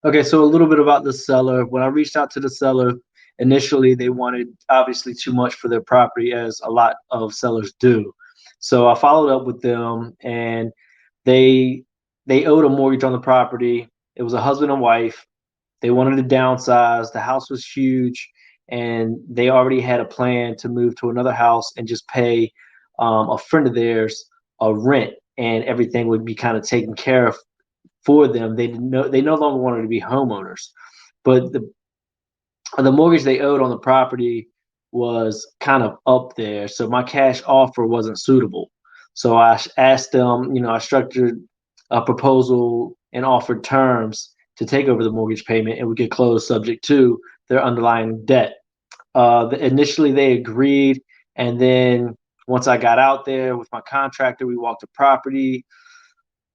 Okay, so a little bit about the seller. When I reached out to the seller, initially they wanted obviously too much for their property, as a lot of sellers do. So I followed up with them, and they they owed a mortgage on the property. It was a husband and wife. They wanted to downsize. The house was huge, and they already had a plan to move to another house and just pay a friend of theirs a rent, and everything would be kind of taken care of for them. They no longer wanted to be homeowners, but the mortgage they owed on the property was kind of up there. So my cash offer wasn't suitable. So asked them, I structured a proposal and offered terms to take over the mortgage payment, and we could close subject to their underlying debt. Initially, they agreed, and then once I got out there with my contractor, we walked the property.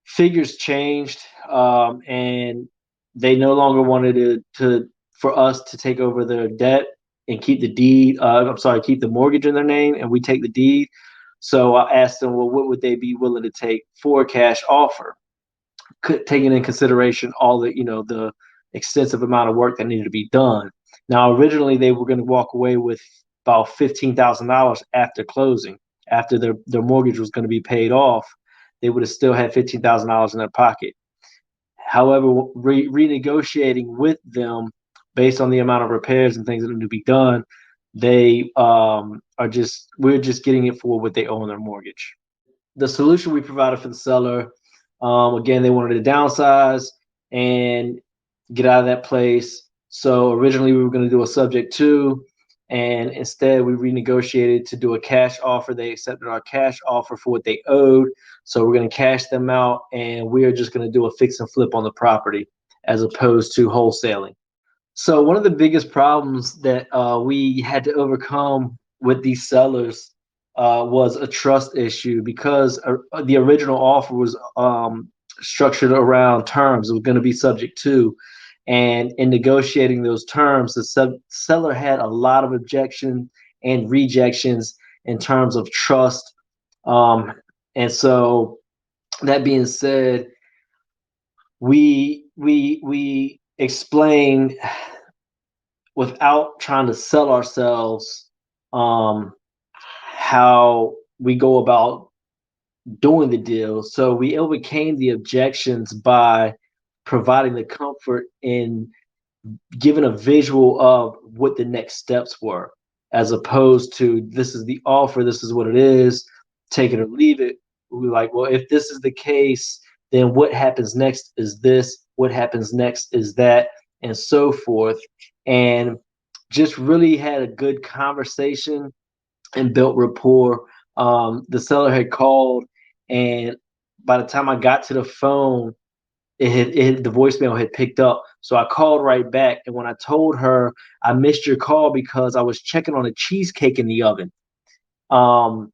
Figures changed, and they no longer wanted to for us to take over their debt and keep the deed. I'm sorry, keep the mortgage in their name, and we take the deed. So I asked them, well, what would they be willing to take for a cash offer, taking in consideration all the extensive amount of work that needed to be done. Now, originally they were going to walk away with about $15,000 after closing, after their mortgage was going to be paid off. They would have still had $15,000 in their pocket. However, renegotiating with them based on the amount of repairs and things that need to be done, they we're just getting it for what they owe on their mortgage. The solution we provided for the seller, again, they wanted to downsize and get out of that place. So originally we were going to do a subject to, and instead we renegotiated to do a cash offer. They accepted our cash offer for what they owed. So we're going to cash them out, and we're just going to do a fix and flip on the property as opposed to wholesaling. So one of the biggest problems that we had to overcome with these sellers was a trust issue, because the original offer was structured around terms. It was going to be subject to, and in negotiating those terms, the seller had a lot of objections and rejections in terms of trust. Um, and so, that being said, we explained, without trying to sell ourselves, um, how we go about doing the deal. So we overcame the objections by providing the comfort in giving a visual of what the next steps were, as opposed to, this is the offer, this is what it is, take it or leave it. We were like, well, if this is the case, then what happens next is this, what happens next is that, and so forth. And just really had a good conversation and built rapport. The seller had called, and by the time I got to the phone, the voicemail had picked up. So I called right back, and when I told her I missed your call because I was checking on a cheesecake in the oven, um,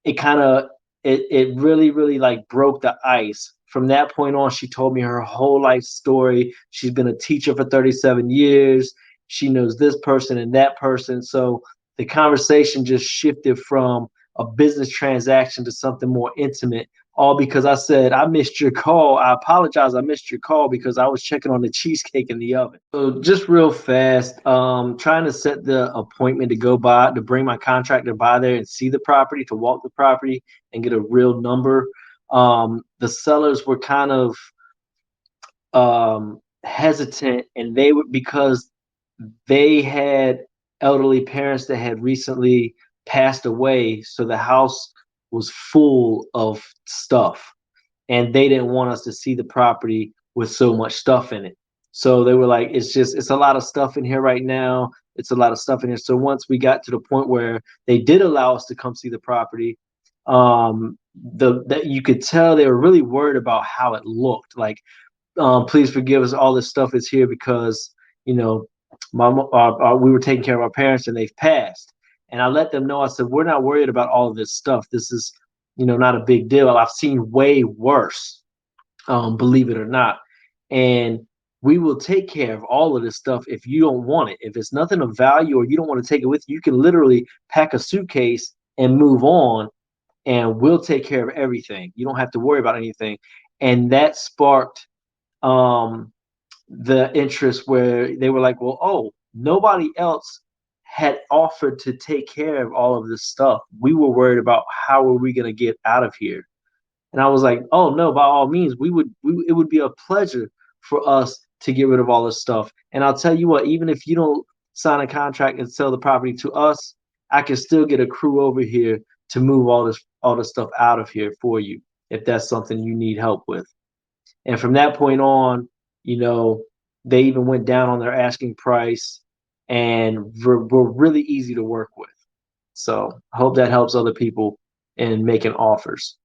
it kind of it really like broke the ice. From that point on, she told me her whole life story. She's been a teacher for 37 years. She knows this person and that person. So the conversation just shifted from a business transaction to something more intimate, all because I said, I missed your call. I apologize. I missed your call because I was checking on the cheesecake in the oven. So just real fast, trying to set the appointment to go by, to bring my contractor by there and see the property, to walk the property and get a real number. The sellers were kind of hesitant, and they were, because they had elderly parents that had recently passed away. So the house was full of stuff, and they didn't want us to see the property with so much stuff in it. So they were like, it's a lot of stuff in here right now. It's a lot of stuff in here. So once we got to the point where they did allow us to come see the property, that you could tell they were really worried about how it looked. Like, please forgive us, all this stuff is here because, you know, we were taking care of our parents and they've passed. And I let them know, I said, we're not worried about all of this stuff. This is, not a big deal. I've seen way worse, believe it or not. And we will take care of all of this stuff if you don't want it. If it's nothing of value or you don't want to take it with you, you can literally pack a suitcase and move on, and we'll take care of everything. You don't have to worry about anything. And that sparked um, the interest where they were like, well, oh, nobody else had offered to take care of all of this stuff. We were worried about how are we going to get out of here. And I was like, oh no, by all means, it would be a pleasure for us to get rid of all this stuff. And I'll tell you what, even if you don't sign a contract and sell the property to us, I can still get a crew over here to move all this stuff out of here for you if that's something you need help with. And from that point on, you know, they even went down on their asking price and were really easy to work with. So I hope that helps other people in making offers.